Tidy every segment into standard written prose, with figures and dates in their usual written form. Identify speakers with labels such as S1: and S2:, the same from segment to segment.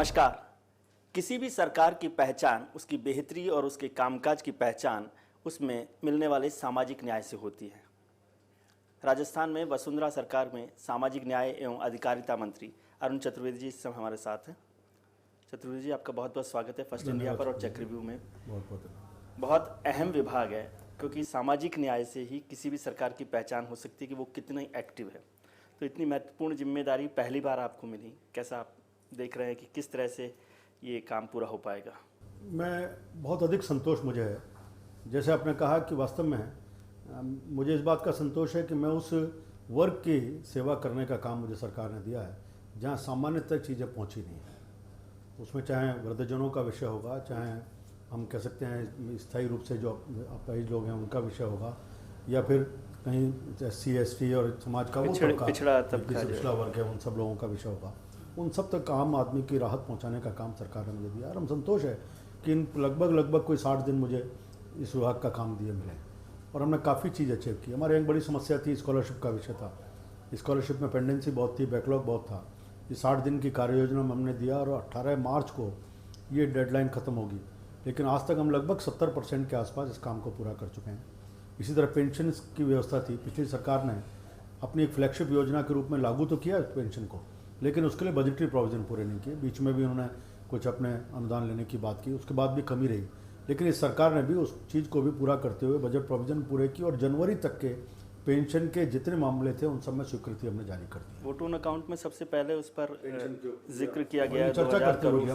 S1: नमस्कार। किसी भी सरकार की पहचान उसकी बेहतरी और उसके कामकाज की पहचान उसमें मिलने वाले सामाजिक न्याय से होती है। राजस्थान में वसुंधरा सरकार में सामाजिक न्याय एवं अधिकारिता मंत्री अरुण चतुर्वेदी जी इस समय हमारे साथ हैं। चतुर्वेदी जी, आपका बहुत बहुत स्वागत है फर्स्ट इंडिया पर और चक्रव्यूह में। बहुत अहम विभाग है क्योंकि सामाजिक न्याय से ही किसी भी सरकार की पहचान हो सकती है कि वो कितनी एक्टिव है। तो इतनी महत्वपूर्ण जिम्मेदारी पहली बार आपको मिली, कैसा आप देख रहे हैं कि किस तरह से ये काम पूरा हो पाएगा?
S2: मैं बहुत अधिक संतोष मुझे है। जैसे आपने कहा कि वास्तव में मुझे इस बात का संतोष है कि मैं उस वर्ग की सेवा करने का काम मुझे सरकार ने दिया है जहाँ सामान्य तक चीज़ें पहुँची नहीं हैं। उसमें चाहे वृद्धजनों का विषय होगा, चाहे हम कह सकते हैं स्थायी रूप से जो अपाहिज लोग हैं उनका विषय होगा, या फिर कहीं SC ST और समाज का पिछड़ा वर्ग है उन सब लोगों का विषय होगा। उन सब तक आम आदमी की राहत पहुंचाने का काम सरकार ने मुझे दिया और हम संतोष है कि इन लगभग कोई 60 दिन मुझे इस विभाग का काम दिए मिले और हमने काफ़ी चीज़ अचीव की। हमारे एक बड़ी समस्या थी, स्कॉलरशिप का विषय था। स्कॉलरशिप में पेंडेंसी बहुत थी, बैकलॉग बहुत था। ये 60 दिन की कार्य योजना में हमने दिया और 18 मार्च को ये डेडलाइन ख़त्म होगी, लेकिन आज तक हम लगभग 70% के आसपास इस काम को पूरा कर चुके हैं। इसी तरह पेंशन की व्यवस्था थी, पिछली सरकार ने अपनी एक फ्लैगशिप योजना के रूप में लागू तो किया पेंशन को, लेकिन उसके लिए बजटरी प्रोविज़न पूरे नहीं किए। बीच में भी उन्होंने कुछ अपने अनुदान लेने की बात की, उसके बाद भी कमी रही, लेकिन इस सरकार ने भी उस चीज़ को भी पूरा करते हुए बजट प्रोविज़न पूरे की और जनवरी तक के पेंशन के जितने मामले थे उन सब में स्वीकृति हमने जारी कर दी।
S1: वोट ऑन अकाउंट में सबसे पहले उस पर जिक्र किया गया,
S2: चर्चा करते हुए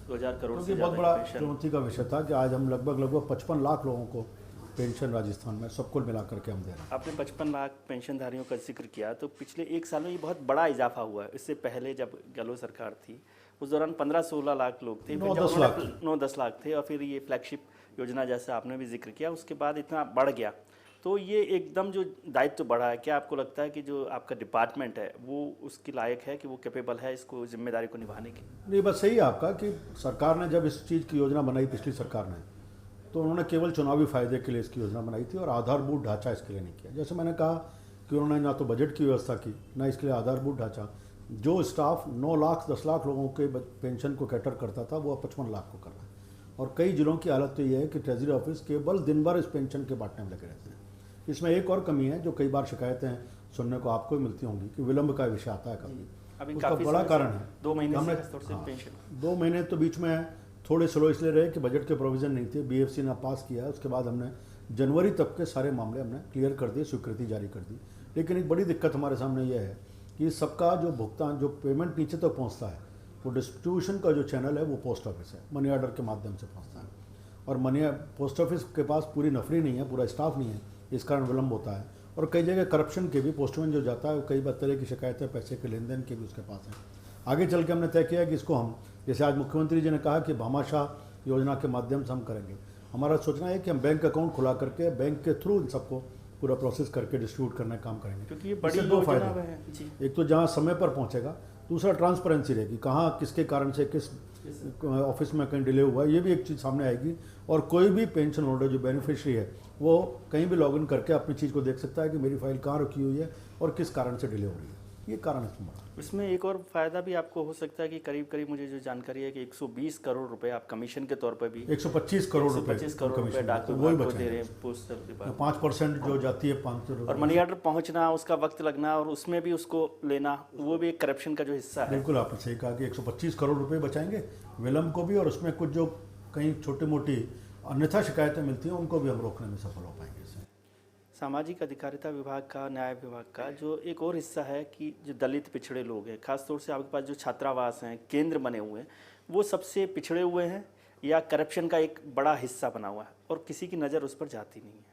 S1: 2000 करोड़ से
S2: बहुत बड़ा चुनौती का विषय था कि आज हम लगभग 55 लाख लोगों को पेंशन राजस्थान में सबको मिला करके हम दे रहे हैं।
S1: आपने 55 लाख पेंशनधारियों का जिक्र किया, तो पिछले एक साल में ये बहुत बड़ा इजाफा हुआ है। इससे पहले जब गहलोत सरकार थी उस दौरान 15-16 लाख लोग थे, 9-10 लाख थे, और फिर ये फ्लैगशिप योजना जैसा आपने भी जिक्र किया उसके बाद इतना बढ़ गया। तो ये एकदम जो दायित्व बढ़ा है, क्या आपको लगता है कि जो आपका डिपार्टमेंट है वो उसकी लायक है कि वो कैपेबल है इसको जिम्मेदारी को निभाने की?
S2: नहीं, बस सही है आपका कि सरकार ने जब इस चीज़ की योजना बनाई पिछली सरकार ने, तो उन्होंने केवल चुनावी फायदे के लिए इसकी योजना बनाई थी और आधारभूत ढांचा इसके लिए नहीं किया। जैसे मैंने कहा कि उन्होंने ना तो बजट की व्यवस्था की, ना इसके लिए आधारभूत ढांचा। जो स्टाफ 9 लाख 10 लाख लोगों के पेंशन को कैटर करता था वो 55 लाख को कर रहा है। और कई जिलों की हालत तो ये है कि ट्रेजरी ऑफिस केवल दिन भर इस पेंशन के बांटने में लगे रहते हैं। इसमें एक और कमी है जो कई बार शिकायतें सुनने को आपको मिलती होंगी कि विलम्ब का विषय आता है कभी। उसका बड़ा कारण है
S1: 2 महीने
S2: हमने 2 महीने तो बीच में थोड़े स्लो इसलिए रहे कि बजट के प्रोविज़न नहीं थे, BFC ने पास किया है। उसके बाद हमने जनवरी तक के सारे मामले हमने क्लियर कर दिए, स्वीकृति जारी कर दी। लेकिन एक बड़ी दिक्कत हमारे सामने यह है कि सबका जो भुगतान, जो पेमेंट नीचे तक पहुंचता है, वो डिस्ट्रीब्यूशन का जो चैनल है वो पोस्ट ऑफिस है, मनी ऑर्डर के माध्यम से पहुंचता है। और पोस्ट ऑफिस के पास पूरी नफरी नहीं है, पूरा स्टाफ नहीं है, इस कारण विलम्ब होता है। और कई जगह करप्शन के भी, पोस्टमैन जो जाता है कई बार तरह की शिकायतें पैसे के लेन देन के भी उसके पास हैं। आगे चल के हमने तय किया कि इसको हम, जैसे आज मुख्यमंत्री जी ने कहा कि भामाशाह योजना के माध्यम से हम करेंगे। हमारा सोचना है कि हम बैंक अकाउंट खुला करके बैंक के थ्रू इन सबको पूरा प्रोसेस करके डिस्ट्रीब्यूट करने का काम करेंगे,
S1: क्योंकि ये बड़ी
S2: 2 फायदे हैं। एक तो जहाँ समय पर पहुँचेगा, दूसरा ट्रांसपेरेंसी रहेगी, कहाँ किसके कारण से किस ऑफिस में कहीं डिले हुआ है, ये भी एक चीज़ सामने आएगी। और कोई भी पेंशन होल्डर जो बेनिफिशियरी है वो कहीं भी लॉगिन करके अपनी चीज़ को देख सकता है कि मेरी फाइल कहाँ रखी हुई है और किस कारण से डिले हो रही है। ये कारण है तुम्हारा।
S1: इसमें एक और फायदा भी आपको हो सकता है कि करीब मुझे जो जानकारी है कि 120 करोड़ रुपए आप कमीशन के तौर पर भी
S2: 125 करोड़ रुपए
S1: डाक विभाग को दे रहे हैं, पोस्टल विभाग
S2: 5% जो जाती है 500।
S1: और मनी ऑर्डर पहुंचना, उसका वक्त लगना और उसमें भी उसको लेना, वो भी एक करप्शन का जो हिस्सा है।
S2: बिल्कुल आपने सही कहा कि 125 करोड़ रुपए बचाएंगे विलम्ब को भी, और उसमें कुछ जो कहीं छोटी मोटी अन्यथा शिकायतें मिलती हैं उनको भी हम रोकने में सफल हो पाएंगे।
S1: सामाजिक अधिकारिता विभाग का, न्याय विभाग का जो एक और हिस्सा है कि जो दलित पिछड़े लोग हैं, खासतौर से आपके पास जो छात्रावास हैं, केंद्र बने हुए हैं, वो सबसे पिछड़े हुए हैं या करप्शन का एक बड़ा हिस्सा बना हुआ है और किसी की नज़र उस पर जाती नहीं है?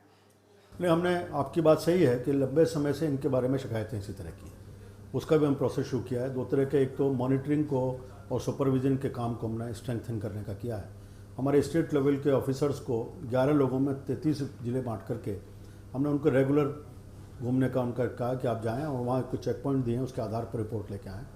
S2: नहीं, हमने, आपकी बात सही है कि लंबे समय से इनके बारे में शिकायतें इसी तरह की हैं। उसका भी हम प्रोसेस शुरू किया है। 2 तरह के, एक तो मॉनिटरिंग को और सुपरविजन के काम को हमने स्ट्रेंथन करने का किया है। हमारे स्टेट लेवल के ऑफिसर्स को 11 लोगों में 33 जिले बांट करके हमने उनको रेगुलर घूमने का उनका कहा कि आप जाएं और वहाँ कुछ चेक पॉइंट दिए हैं, उसके आधार पर रिपोर्ट लेके आएँ,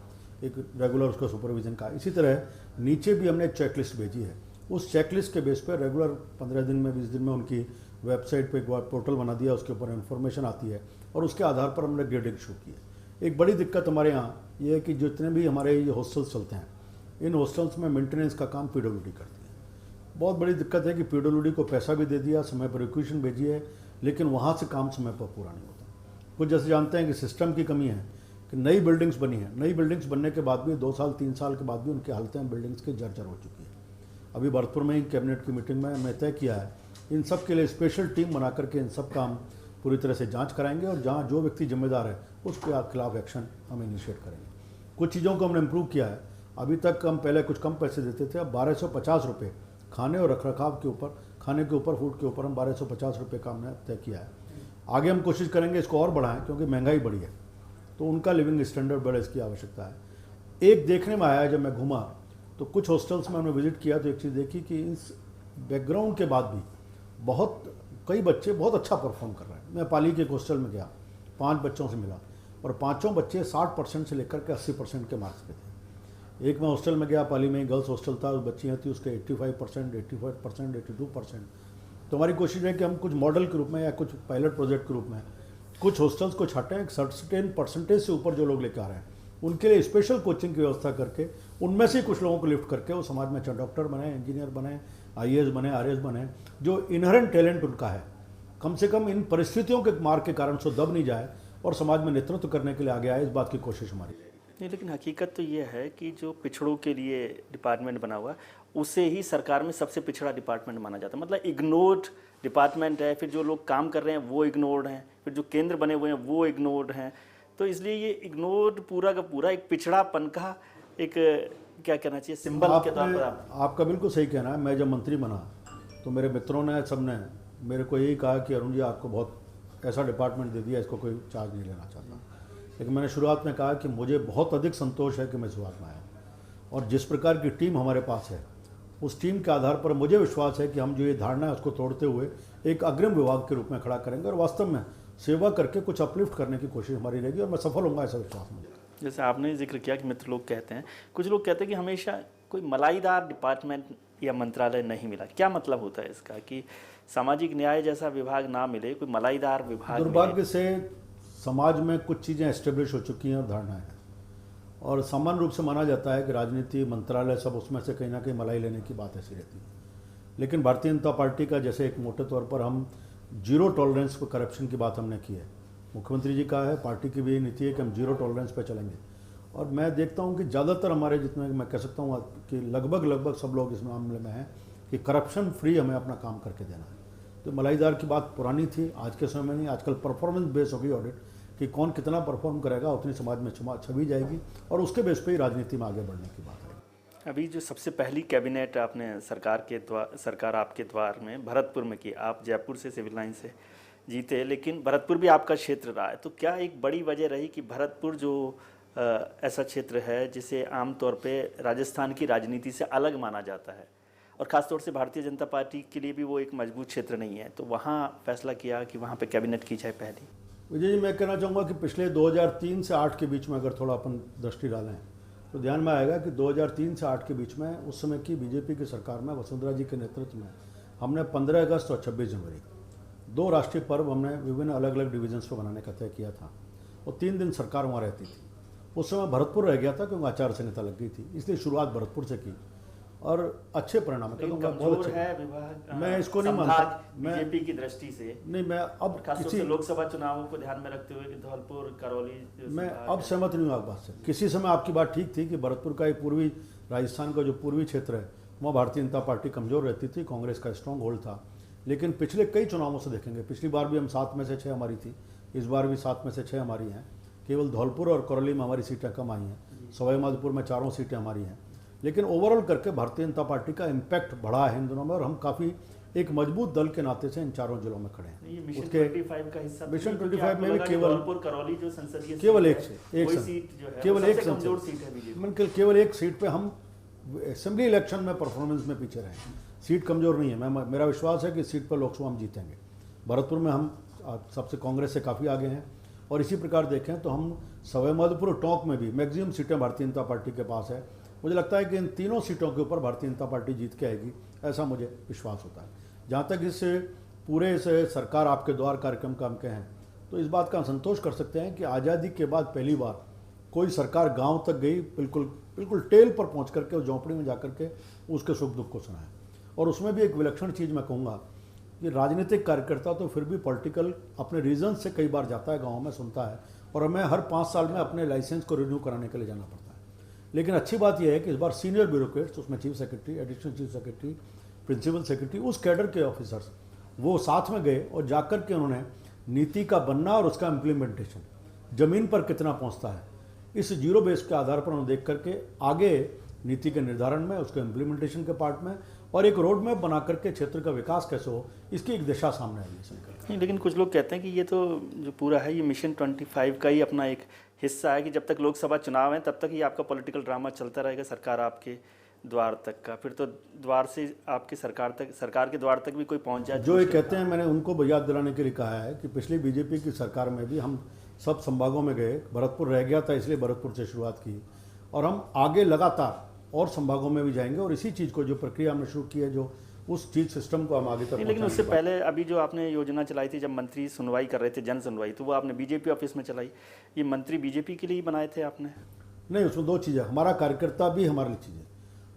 S2: एक रेगुलर उसका सुपरविजन का। इसी तरह नीचे भी हमने एक चेकलिस्ट भेजी है। उस चेकलिस्ट के बेस पर रेगुलर 15 दिन में 20 दिन में उनकी वेबसाइट पे एक पोर्टल बना दिया, उसके ऊपर इन्फॉर्मेशन आती है और उसके आधार पर हमने ग्रेडिंग शुरू की है। एक बड़ी दिक्कत हमारे यहाँ ये है कि जितने भी हमारे ये हॉस्टल्स चलते हैं इन हॉस्टल्स में मेंटेनेंस का काम पीडब्ल्यूडी करती है। बहुत बड़ी दिक्कत है कि पीडब्ल्यूडी को पैसा भी दे दिया, समय पर रिक्वेशन भेजी है, लेकिन वहाँ से काम समय पर पूरा नहीं होता। कुछ जैसे जानते हैं कि सिस्टम की कमी है कि नई बिल्डिंग्स बनी हैं, नई बिल्डिंग्स बनने के बाद भी 2 साल 3 साल के बाद भी उनकी हालतें बिल्डिंग्स की जर्जर हो चुकी है। अभी भरतपुर में ही कैबिनेट की मीटिंग में मैं तय किया है, इन सब के लिए स्पेशल टीम बना करके इन सब काम पूरी तरह से जांच कराएंगे और जहां जो व्यक्ति जिम्मेदार है उसके खिलाफ एक्शन हम इनिशिएट करेंगे। कुछ चीज़ों को हमने इम्प्रूव किया है। अभी तक हम पहले कुछ कम पैसे देते थे, अब 1250 रुपये खाने और रखरखाव के ऊपर, खाने के ऊपर, फूड के ऊपर हम 1250 रुपये का हमने तय किया है। आगे हम कोशिश करेंगे इसको और बढ़ाएं, क्योंकि महंगाई बढ़ी है तो उनका लिविंग स्टैंडर्ड बढ़े, इसकी आवश्यकता है। एक देखने में आया जब मैं घूमा तो कुछ हॉस्टल्स में हमने विजिट किया तो एक चीज़ देखी कि इस बैकग्राउंड के बाद भी कई बच्चे बहुत अच्छा परफॉर्म कर रहे हैं। मैं पाली के एक हॉस्टल में गया, 5 बच्चों से मिला और पाँचों बच्चे 60% से लेकर के 80% के मार्क्स पे थे। एक मैं हॉस्टल में गया, पाली में गर्ल्स हॉस्टल था, बच्चियाँ थी उसके 85%, 85%, 82%। तो हमारी कोशिश है कि हम कुछ मॉडल के रूप में या कुछ पायलट प्रोजेक्ट के रूप में कुछ हॉस्टल्स को छाटें, एक सर्टेन परसेंटेज से ऊपर जो लोग लेकर आ रहे हैं उनके लिए स्पेशल कोचिंग की व्यवस्था करके उनमें से कुछ लोगों को लिफ्ट करके वो समाज में डॉक्टर बने, इंजीनियर बने, IAS बने, RS बने, जो इनहेरेंट टैलेंट उनका है, कम से कम इन परिस्थितियों के मार के कारण से दब नहीं जाए और समाज में नेतृत्व करने के लिए आगे आए। इस बात की कोशिश हमारी
S1: नहीं, लेकिन हकीकत तो ये है कि जो पिछड़ों के लिए डिपार्टमेंट बना हुआ उसे ही सरकार में सबसे पिछड़ा डिपार्टमेंट माना जाता है। मतलब इग्नोर्ड डिपार्टमेंट है, फिर जो लोग काम कर रहे हैं वो इग्नोर्ड हैं, फिर जो केंद्र बने हुए हैं वो इग्नोर्ड हैं। तो इसलिए ये इग्नोर्ड पूरा का पूरा एक पिछड़ापन का एक क्या कहना चाहिए सिंबल के तौर पर
S2: आपका बिल्कुल सही कहना है। मैं जब मंत्री बना तो मेरे मित्रों ने, सबने मेरे को यही कहा कि अरुण जी आपको बहुत ऐसा डिपार्टमेंट दे दिया, इसको कोई चार्ज नहीं लेना चाहता। लेकिन मैंने शुरुआत में कहा कि मुझे बहुत अधिक संतोष है कि मैं शुरुआत में आया और जिस प्रकार की टीम हमारे पास है उस टीम के आधार पर मुझे विश्वास है कि हम जो ये धारणा है उसको तोड़ते हुए एक अग्रिम विभाग के रूप में खड़ा करेंगे और वास्तव में सेवा करके कुछ अपलिफ्ट करने की कोशिश हमारी रहेगी और मैं सफल होऊंगा, ऐसा विश्वास मुझे।
S1: जैसे आपने जिक्र किया कि मित्र लोग कहते हैं, कुछ लोग कहते हैं कि हमेशा कोई मलाईदार डिपार्टमेंट या मंत्रालय नहीं मिला। क्या मतलब होता है इसका कि सामाजिक न्याय जैसा विभाग ना मिले, कोई मलाईदार विभाग?
S2: दुर्भाग्य से समाज में कुछ चीज़ें एस्टेब्लिश हो चुकी हैं और धारणाएं हैं और सामान्य रूप से माना जाता है कि राजनीति, मंत्रालय सब उसमें से कहीं ना कहीं मलाई लेने की बात ऐसी रहती है। लेकिन भारतीय जनता पार्टी का जैसे एक मोटे तौर पर हम जीरो टॉलरेंस पर करप्शन की बात हमने की है, मुख्यमंत्री जी का है, पार्टी की भी यही नीति है कि हम जीरो टॉलरेंस पर चलेंगे। और मैं देखता हूं कि ज़्यादातर हमारे जितने, मैं कह सकता हूं कि लगभग सब लोग इस मामले में हैं कि करप्शन फ्री हमें अपना काम करके देना है। तो मलाईदार की बात पुरानी थी, आज के समय में नहीं। आजकल परफॉर्मेंस बेस हो गई ऑडिट कि कौन कितना परफॉर्म करेगा उतनी समाज में छवि जाएगी और उसके बेस पे ही राजनीति में आगे बढ़ने की बात है।
S1: अभी जो सबसे पहली कैबिनेट आपने सरकार आपके द्वार में भरतपुर में की, आप जयपुर से सिविल लाइन से जीते, लेकिन भरतपुर भी आपका क्षेत्र रहा है। तो क्या एक बड़ी वजह रही कि भरतपुर जो ऐसा क्षेत्र है जिसे आमतौर पे राजस्थान की राजनीति से अलग माना जाता है और ख़ासतौर से भारतीय जनता पार्टी के लिए भी वो एक मजबूत क्षेत्र नहीं है, तो वहाँ फैसला किया कि वहाँ पे कैबिनेट की जाए पहली?
S2: विजय जी, मैं कहना चाहूँगा कि पिछले 2003 से 8 के बीच में अगर थोड़ा अपन दृष्टि डालें तो ध्यान में आएगा कि 2003 से 8 के बीच में उस समय की बीजेपी की सरकार में वसुंधरा जी के नेतृत्व में हमने 15 अगस्त और 26 जनवरी 2 राष्ट्रीय पर्व हमने विभिन्न अलग अलग डिवीजन्स को बनाने का तय किया था और 3 दिन सरकार वहाँ रहती थी। उस समय भरतपुर रह गया था क्योंकि आचार संहिता लग गई थी, इसलिए शुरुआत भरतपुर से की और अच्छे परिणाम
S1: बहुत अच्छे है विभाग।
S2: मैं इसको नहीं मानता, मैं
S1: बीजेपी की दृष्टि से नहीं,
S2: मैं अब
S1: किसी लोकसभा चुनावों को ध्यान में रखते हुए कि धौलपुर, करौली,
S2: मैं अब सहमत नहीं हूँ आप बात से। किसी समय आपकी बात ठीक थी कि भरतपुर का एक पूर्वी राजस्थान का जो पूर्वी क्षेत्र है वहाँ भारतीय जनता पार्टी कमजोर रहती थी, कांग्रेस का स्ट्रॉन्ग होल्ड था। लेकिन पिछले कई चुनावों से देखेंगे, पिछली बार भी हम 7 में से 6 हमारी थी, इस बार भी 7 में से 6 हमारी हैं। केवल धौलपुर और करौली में हमारी सीटें कम आई हैं, सवाई माधोपुर में 4 सीटें हमारी हैं। लेकिन ओवरऑल करके भारतीय जनता पार्टी का इम्पैक्ट बढ़ा है इन दोनों में और हम काफ़ी एक मजबूत दल के नाते से इन 4 जिलों में खड़े हैं।
S1: उसके 25 का हिस्सा,
S2: मिशन 25 में भी केवल
S1: करौली जो संसदीय
S2: केवल एक
S1: सीट जो है
S2: केवल एक
S1: कमजोर सीट है बीजेपी,
S2: केवल एक सीट पे हम असेंबली इलेक्शन में परफॉर्मेंस में पीछे रहे। सीट कमजोर नहीं है, मेरा विश्वास है कि इस सीट पर लोकसभा हम जीतेंगे। भरतपुर में हम सबसे कांग्रेस से काफ़ी आगे हैं और इसी प्रकार देखें तो हम सवाई माधोपुर और टोंक में भी मैक्सिमम सीटें भारतीय जनता पार्टी के पास है। मुझे लगता है कि इन तीनों सीटों के ऊपर भारतीय जनता पार्टी जीत के आएगी, ऐसा मुझे विश्वास होता है। जहाँ तक इस पूरे से सरकार आपके द्वार कार्यक्रम का हम कहें तो इस बात का संतोष कर सकते हैं कि आज़ादी के बाद पहली बार कोई सरकार गांव तक गई, बिल्कुल बिल्कुल टेल पर पहुंच करके उस झोंपड़ी में जाकर के उसके सुख दुख को सुनाया। और उसमें भी एक विलक्षण चीज़ मैं कहूँगा कि राजनीतिक कार्यकर्ता तो फिर भी पॉलिटिकल अपने रीजन से कई बार जाता है, गाँव में सुनता है, और हमें हर 5 साल में अपने लाइसेंस को रिन्यू कराने के लिए जाना पड़ता है। लेकिन अच्छी बात यह है कि इस बार सीनियर ब्यूरोक्रेट्स, उसमें chief secretary, additional chief secretary, principal secretary, उस कैडर के ऑफिसर्स वो साथ में गए और जाकर के उन्होंने नीति का बनना और उसका इम्प्लीमेंटेशन ज़मीन पर कितना पहुंचता है, इस जीरो बेस के आधार पर उन्होंने देख करके आगे नीति के निर्धारण में, उसके इम्प्लीमेंटेशन के पार्ट में, और एक रोड मैप बना करके क्षेत्र का विकास कैसे हो, इसकी एक दिशा सामने आई है संकल्प।
S1: नहीं, लेकिन कुछ लोग कहते हैं कि ये तो जो पूरा है ये मिशन 25 का ही अपना एक हिस्सा है कि जब तक लोकसभा चुनाव है तब तक ही आपका पॉलिटिकल ड्रामा चलता रहेगा सरकार आपके द्वार तक का, फिर तो द्वार से आपकी सरकार तक, सरकार के द्वार तक भी कोई पहुंच जाए।
S2: जो ये कहते हैं, मैंने उनको याद दिलाने के लिए कहा है कि पिछली बीजेपी की सरकार में भी हम सब संभागों में गए, भरतपुर रह गया था इसलिए भरतपुर से शुरुआत की, और हम आगे लगातार और संभागों में भी जाएंगे और इसी चीज़ को, जो प्रक्रिया हमने शुरू की है, जो उस चीज़ सिस्टम को हम आगे तक।
S1: लेकिन उससे पहले अभी जो आपने योजना चलाई थी, जब मंत्री सुनवाई कर रहे थे, जन सुनवाई, तो वो आपने बीजेपी ऑफिस में चलाई। ये मंत्री बीजेपी के लिए ही बनाए थे आपने?
S2: नहीं, उसमें 2 चीज़ें, हमारा कार्यकर्ता भी हमारे लिए चीज़ें,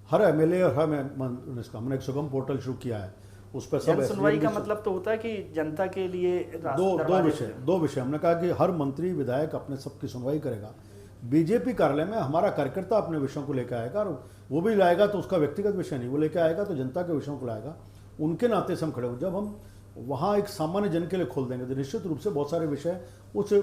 S2: हर एमएलए और हर इसका हमने एक सुगम पोर्टल शुरू किया है, उस पर सब
S1: सुनवाई का मतलब तो होता है कि जनता के लिए
S2: दो विषय हमने कहा कि हर मंत्री विधायक अपने सबकी सुनवाई करेगा। बीजेपी कार्यालय में हमारा कार्यकर्ता अपने विषयों को लेकर आएगा, और वो भी लाएगा तो उसका व्यक्तिगत विषय नहीं, वो लेकर आएगा तो जनता के विषयों को लाएगा। उनके नाते से हम खड़े हो, जब हम वहाँ एक सामान्य जन के लिए खोल देंगे तो निश्चित रूप से बहुत सारे विषय उस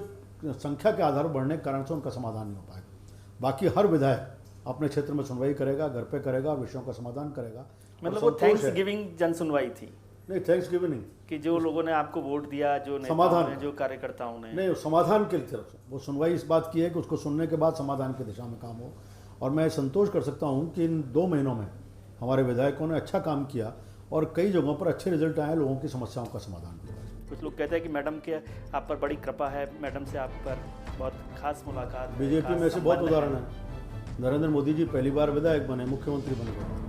S2: संख्या के आधार पर बढ़ने के कारण से उनका समाधान नहीं हो पाएगा। बाकी हर विधायक अपने क्षेत्र में सुनवाई करेगा, घर पे करेगा, विषयों का समाधान करेगा।
S1: मतलब वो थैंक्स गिविंग जन सुनवाई थी?
S2: नहीं, थैंक्स गिविंग नहीं,
S1: कि जो लोगों ने आपको वोट दिया, जो
S2: समाधान,
S1: जो कार्यकर्ताओं ने,
S2: नहीं, समाधान की तरफ से वो सुनवाई इस बात की है कि उसको सुनने के बाद समाधान की दिशा में काम हो। और मैं संतोष कर सकता हूँ कि इन 2 महीनों में हमारे विधायकों ने अच्छा काम किया और कई जगहों पर अच्छे रिजल्ट आए, लोगों की समस्याओं का समाधान किया।
S1: कुछ लोग कहते हैं कि मैडम के आप पर बड़ी कृपा है, मैडम से आप पर बहुत खास मुलाकात।
S2: बीजेपी में से बहुत उदाहरण है। नरेंद्र मोदी जी पहली बार विधायक बने, मुख्यमंत्री बने।